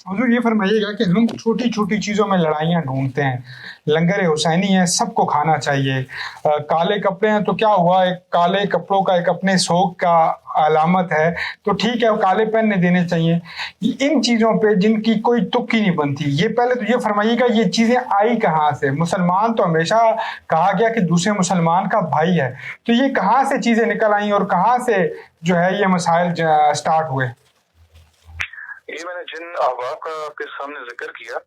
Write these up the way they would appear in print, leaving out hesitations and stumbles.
हुजूर ये फरमाइएगा कि हम छोटी छोटी चीज़ों में लड़ाइयाँ ढूंढते हैं। लंगर हुसैनी है, सबको खाना चाहिए। काले कपड़े हैं तो क्या हुआ, एक काले कपड़ों का एक अपने शौक का अलामत है, तो ठीक है वो काले पहनने देने चाहिए। इन चीज़ों पे जिनकी कोई तुक्की नहीं बनती, ये पहले तो ये फरमाइएगा ये चीज़ें आई कहाँ से? मुसलमान तो हमेशा कहा गया कि दूसरे मुसलमान का भाई है, तो ये कहाँ से चीज़ें निकल आई और कहाँ से जो है ये मसाइल स्टार्ट हुए? ये मैंने जिन अहबाब का आपके सामने जिक्र किया,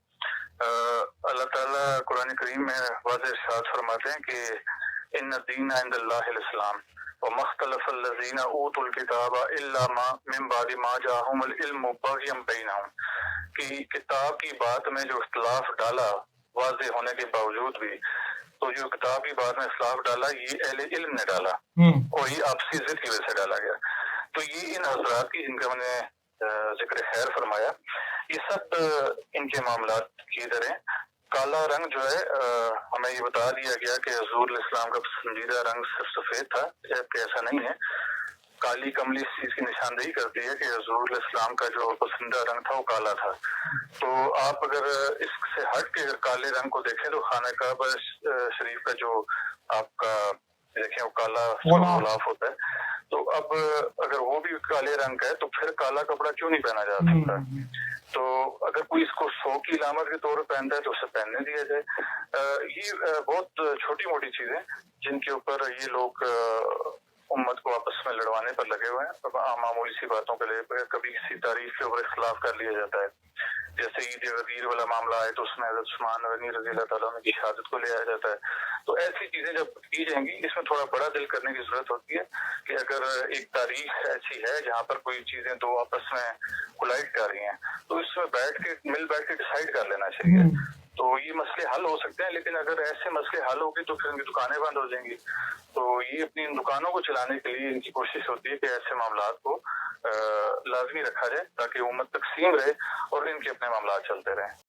अल्लाह ताला कुरान करीम में वाज़ेह इरशाद फरमाते हैं कि इन्न दीन इंदल्लाहिल इस्लाम व मख्तलफ़ल लज़ीना ऊतुल किताबा इल्ला मा मिन बादि मा जाअहुमुल इल्मु बग़यन बैनहुम, कि किताब की बात में जो इख्तिलाफ डाला वाज़ेह होने के बावजूद भी, तो जो किताब की बात में इख्तिलाफ डाला ये अहले इल्म ने डाला और ये आपसी जिद की वजह से डाला गया। तो ये इन हज़रात की जिनका मैंने जिक्र खैर फरमाया, ये सब इनके मामलात की तरह काला रंग जो है, हमें ये बता दिया गया कि हुज़ूर इस्लाम का पसंदीदा रंग सिर्फ सफ़ेद था, जबकि ऐसा नहीं है। काली कमली इस चीज़ की निशानदेही करती है कि हुज़ूर इस्लाम का जो पसंदीदा रंग था वो काला था। तो आप अगर इससे हट के अगर काले रंग को देखें तो खाना काबा शरीफ का जो आपका देखें वो काला गुलाफ होता है, तो अब अगर वो भी काले रंग का है तो फिर काला कपड़ा क्यों नहीं पहना जा सकता? तो अगर कोई इसको शौक की इलामत के तौर पर पहनता है तो उसे पहनने दिया जाए। ये बहुत छोटी मोटी चीजें जिनके ऊपर ये लोग उम्मत को आपस में लड़वाने पर लगे हुए हैं। मामूली सी बातों के लिए कभी किसी तारीफ के ऊपर इख्तिलाफ कर लिया जाता है, जैसे ईद गदीर वाला मामला है तो उसमें हज़रत उस्मान गनी रज़ी अल्लाह तआला अन्हु की शहादत को ले आया जाता है। तो ऐसी चीजें जब की जाएंगी, इसमें थोड़ा बड़ा दिल करने की जरूरत होती है कि अगर एक तारीख ऐसी है जहाँ पर कोई चीजें दो आपस में कोलाइड कर रही हैं, तो इसमें मिल बैठ के डिसाइड कर लेना चाहिए। तो ये मसले हल हो सकते हैं, लेकिन अगर ऐसे मसले हल होगी तो फिर इनकी दुकानें बंद हो जाएंगी। तो ये अपनी इन दुकानों को चलाने के लिए इनकी कोशिश होती है कि ऐसे मामलात को लाजमी रखा जाए ताकि उम्मत तकसीम रहे और इनके अपने मामलात चलते रहें।